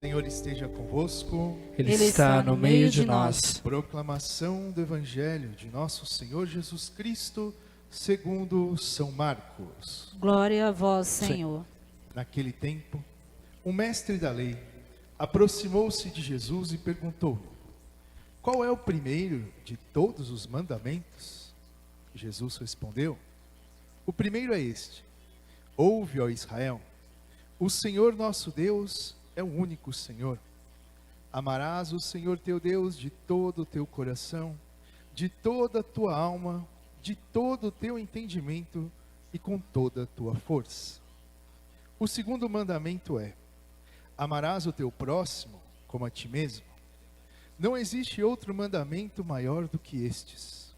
O Senhor esteja convosco. Ele está no meio de nós. Proclamação do Evangelho de nosso Senhor Jesus Cristo, segundo São Marcos. Glória a vós, Senhor. Naquele tempo, o mestre da lei aproximou-se de Jesus e perguntou: qual é o primeiro de todos os mandamentos? Jesus respondeu: o primeiro é este: ouve, ó Israel, o Senhor nosso Deus é o único Senhor. Amarás o Senhor teu Deus de todo o teu coração, de toda a tua alma, de todo o teu entendimento e com toda a tua força. O segundo mandamento é: amarás o teu próximo como a ti mesmo. Não existe outro mandamento maior do que estes.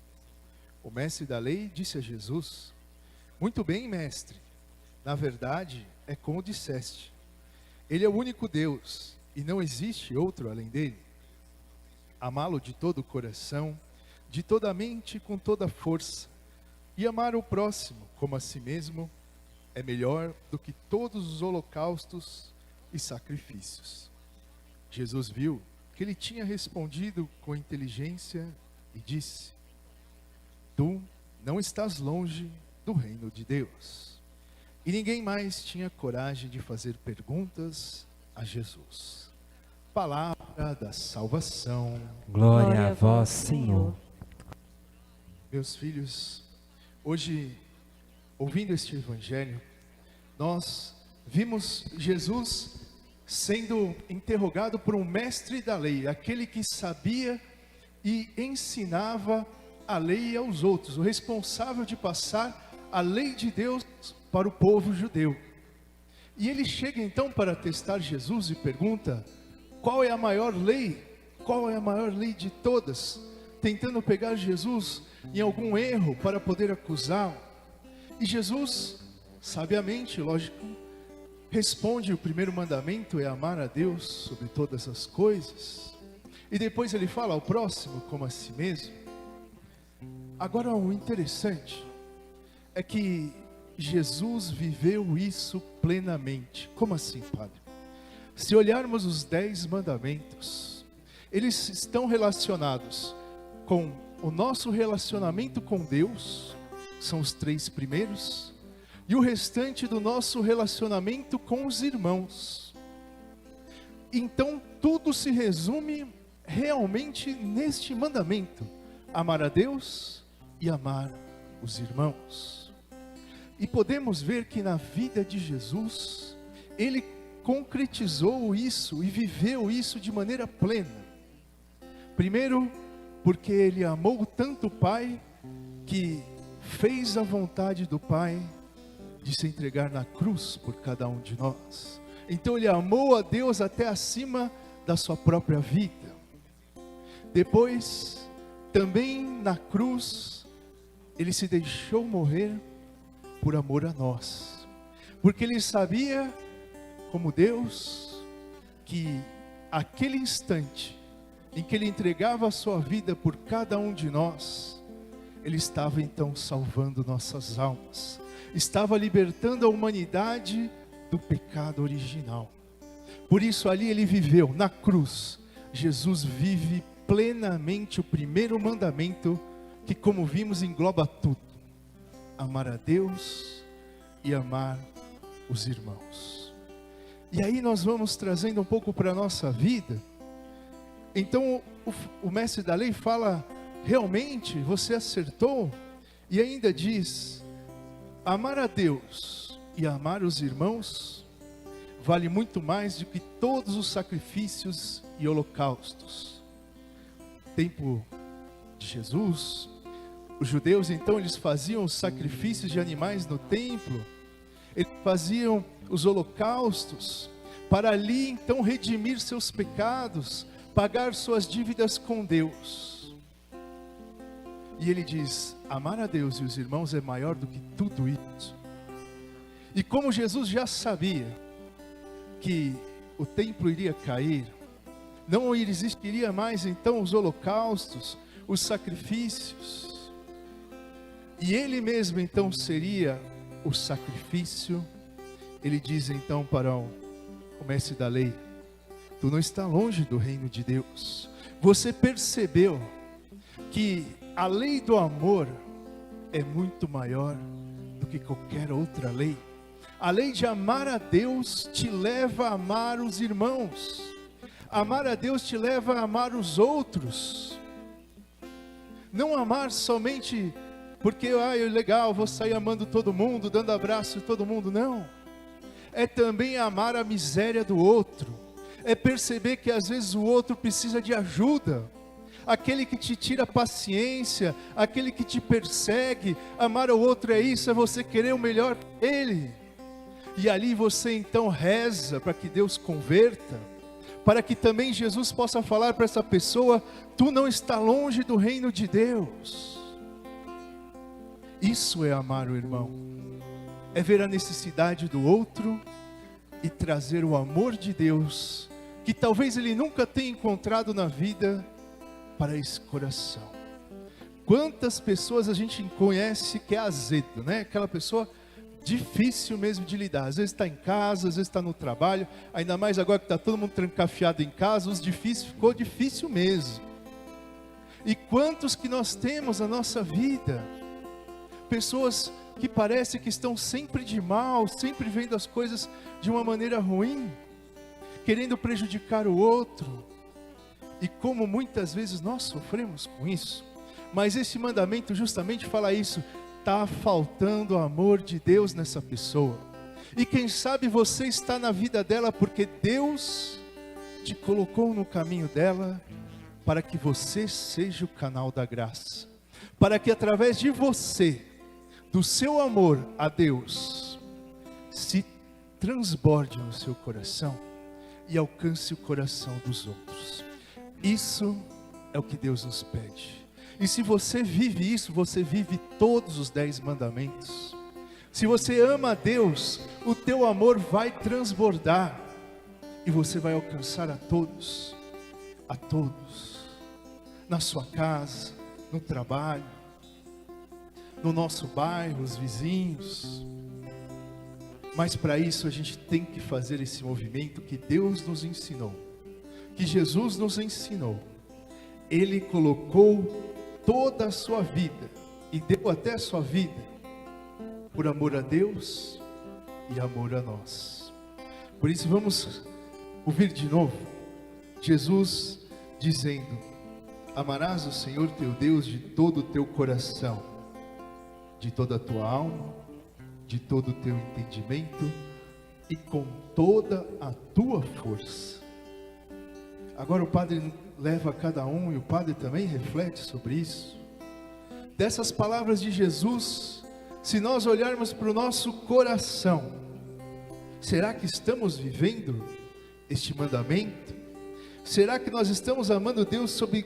O mestre da lei disse a Jesus: muito bem, mestre, na verdade é como disseste. Ele é o único Deus, e não existe outro além dele. Amá-lo de todo o coração, de toda a mente e com toda a força, e amar o próximo como a si mesmo, é melhor do que todos os holocaustos e sacrifícios. Jesus viu que ele tinha respondido com inteligência e disse: tu não estás longe do reino de Deus. E ninguém mais tinha coragem de fazer perguntas a Jesus. Palavra da salvação. Glória a vós, Senhor. Meus filhos, hoje, ouvindo este evangelho, nós vimos Jesus sendo interrogado por um mestre da lei, aquele que sabia e ensinava a lei aos outros, o responsável de passar a lei de Deus para o povo judeu. E ele chega então para testar Jesus e pergunta: qual é a maior lei? Qual é a maior lei de todas? Tentando pegar Jesus em algum erro para poder acusá-lo. E Jesus, sabiamente, lógico, responde: o primeiro mandamento é amar a Deus sobre todas as coisas. E depois ele fala ao próximo como a si mesmo. Agora, o interessante é que Jesus viveu isso plenamente. Como assim, Padre? Se olharmos os 10 mandamentos, eles estão relacionados com o nosso relacionamento com Deus, são os 3 primeiros, e o restante do nosso relacionamento com os irmãos. Então tudo se resume realmente neste mandamento: amar a Deus e amar os irmãos. E podemos ver que na vida de Jesus, ele concretizou isso e viveu isso de maneira plena. Primeiro, porque ele amou tanto o Pai, que fez a vontade do Pai de se entregar na cruz por cada um de nós. Então ele amou a Deus até acima da sua própria vida. Depois, também na cruz, ele se deixou morrer por amor a nós, porque ele sabia, como Deus, que aquele instante em que ele entregava a sua vida por cada um de nós, ele estava então salvando nossas almas, estava libertando a humanidade do pecado original. Por isso ali ele viveu, na cruz, Jesus vive plenamente o primeiro mandamento, que, como vimos, engloba tudo: amar a Deus e amar os irmãos. E aí nós vamos trazendo um pouco para a nossa vida. Então o mestre da lei fala: realmente você acertou, e ainda diz: amar a Deus e amar os irmãos vale muito mais do que todos os sacrifícios e holocaustos. No tempo de Jesus, os judeus então eles faziam os sacrifícios de animais no templo, eles faziam os holocaustos para ali então redimir seus pecados, pagar suas dívidas com Deus. E ele diz: amar a Deus e os irmãos é maior do que tudo isso. E como Jesus já sabia que o templo iria cair, não existiria mais então os holocaustos, os sacrifícios, e ele mesmo então seria o sacrifício, ele diz então para o mestre da lei: tu não está longe do reino de Deus. Você percebeu que a lei do amor é muito maior do que qualquer outra lei. A lei de amar a Deus te leva a amar os irmãos. Amar a Deus te leva a amar os outros. Não amar somente porque, é legal, vou sair amando todo mundo, dando abraço em todo mundo, não. É também amar a miséria do outro. É perceber que às vezes o outro precisa de ajuda. Aquele que te tira a paciência, aquele que te persegue. Amar o outro é isso, é você querer o melhor dele. E ali você então reza para que Deus converta, para que também Jesus possa falar para essa pessoa: tu não está longe do reino de Deus. Isso é amar o irmão, é ver a necessidade do outro e trazer o amor de Deus, que talvez ele nunca tenha encontrado na vida, para esse coração. Quantas pessoas a gente conhece que é azedo, né? Aquela pessoa difícil mesmo de lidar. Às vezes está em casa, às vezes está no trabalho, ainda mais agora que está todo mundo trancafiado em casa, os difíceis ficou difícil mesmo. E quantos que nós temos na nossa vida? Pessoas que parece que estão sempre de mal, sempre vendo as coisas de uma maneira ruim, querendo prejudicar o outro. E como muitas vezes nós sofremos com isso. Mas esse mandamento justamente fala isso. Está faltando o amor de Deus nessa pessoa. E quem sabe você está na vida dela porque Deus te colocou no caminho dela, para que você seja o canal da graça. Para que através de você, do seu amor a Deus, se transborde no seu coração e alcance o coração dos outros. Isso é o que Deus nos pede. E se você vive isso, você vive todos os 10 mandamentos. Se você ama a Deus, o teu amor vai transbordar. E você vai alcançar a todos. A todos. Na sua casa, no trabalho, no nosso bairro, os vizinhos. Mas para isso a gente tem que fazer esse movimento que Deus nos ensinou. Que Jesus nos ensinou. Ele colocou toda a sua vida e deu até a sua vida por amor a Deus e amor a nós. Por isso vamos ouvir de novo Jesus dizendo: amarás o Senhor teu Deus de todo o teu coração, de toda a tua alma, de todo o teu entendimento e com toda a tua força. Agora o Padre leva cada um, e o Padre também reflete sobre isso. Dessas palavras de Jesus, se nós olharmos para o nosso coração, será que estamos vivendo este mandamento? Será que nós estamos amando Deus sobre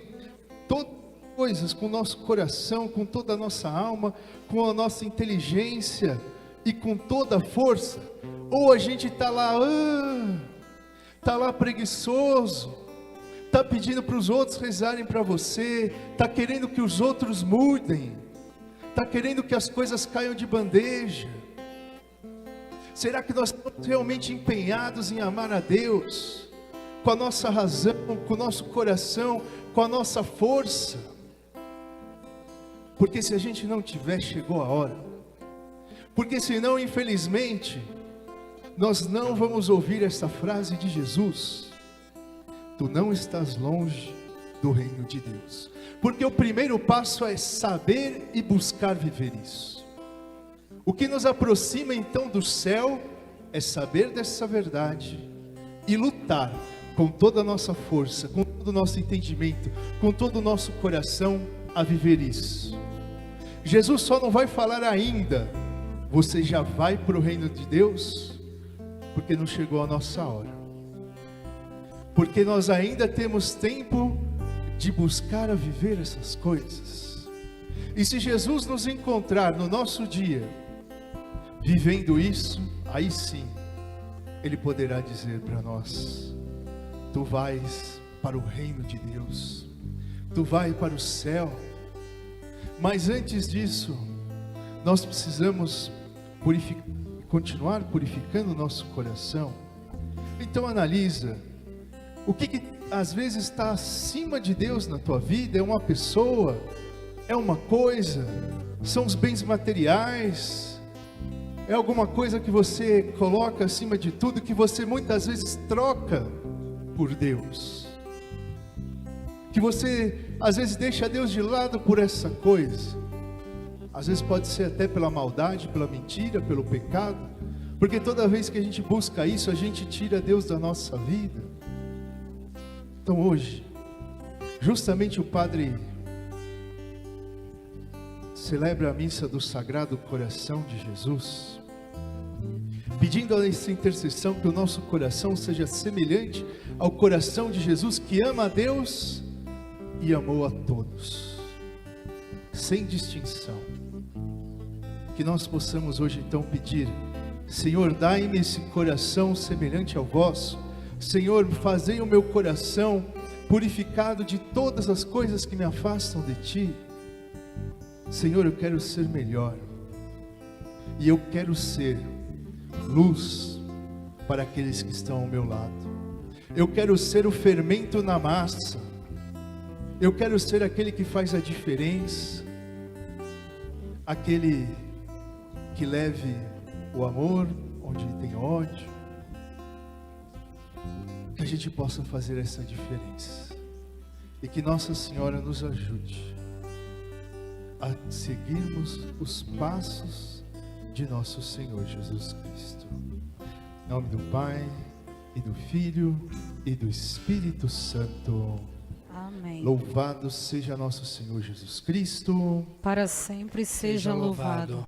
todas as coisas, com o nosso coração, com toda a nossa alma, com a nossa inteligência e com toda a força? Ou a gente está lá preguiçoso, está pedindo para os outros rezarem para você, está querendo que os outros mudem, está querendo que as coisas caiam de bandeja? Será que nós estamos realmente empenhados em amar a Deus, com a nossa razão, com o nosso coração, com a nossa força? Porque se a gente não tiver, chegou a hora. Porque senão, infelizmente, nós não vamos ouvir essa frase de Jesus: tu não estás longe do reino de Deus. Porque o primeiro passo é saber e buscar viver isso. O que nos aproxima então do céu é saber dessa verdade e lutar com toda a nossa força, com todo o nosso entendimento, com todo o nosso coração a viver isso. Jesus só não vai falar ainda: você já vai para o reino de Deus, porque não chegou a nossa hora. Porque nós ainda temos tempo de buscar a viver essas coisas. E se Jesus nos encontrar no nosso dia vivendo isso, aí sim Ele poderá dizer para nós: tu vais para o reino de Deus, tu vais para o céu. Mas antes disso, nós precisamos continuar purificando o nosso coração. Então analisa O que às vezes está acima de Deus na tua vida? É uma pessoa? É uma coisa? São os bens materiais? É alguma coisa que você coloca acima de tudo, que você muitas vezes troca por Deus? Que você às vezes deixa Deus de lado por essa coisa? Às vezes pode ser até pela maldade, pela mentira, pelo pecado, porque toda vez que a gente busca isso, a gente tira Deus da nossa vida. Então hoje, justamente o Padre celebra a missa do Sagrado Coração de Jesus, pedindo a essa intercessão que o nosso coração seja semelhante ao coração de Jesus, que ama a Deus e amou a todos, sem distinção. Que nós possamos hoje então pedir: Senhor, dai-me esse coração semelhante ao vosso. Senhor, fazei o meu coração purificado de todas as coisas que me afastam de Ti. Senhor, eu quero ser melhor, e eu quero ser luz para aqueles que estão ao meu lado. Eu quero ser o fermento na massa. Eu quero ser aquele que faz a diferença, aquele que leve o amor onde tem ódio. Que a gente possa fazer essa diferença, e que Nossa Senhora nos ajude a seguirmos os passos de nosso Senhor Jesus Cristo. Em nome do Pai, e do Filho, e do Espírito Santo. Amém. Louvado seja nosso Senhor Jesus Cristo. Para sempre seja louvado.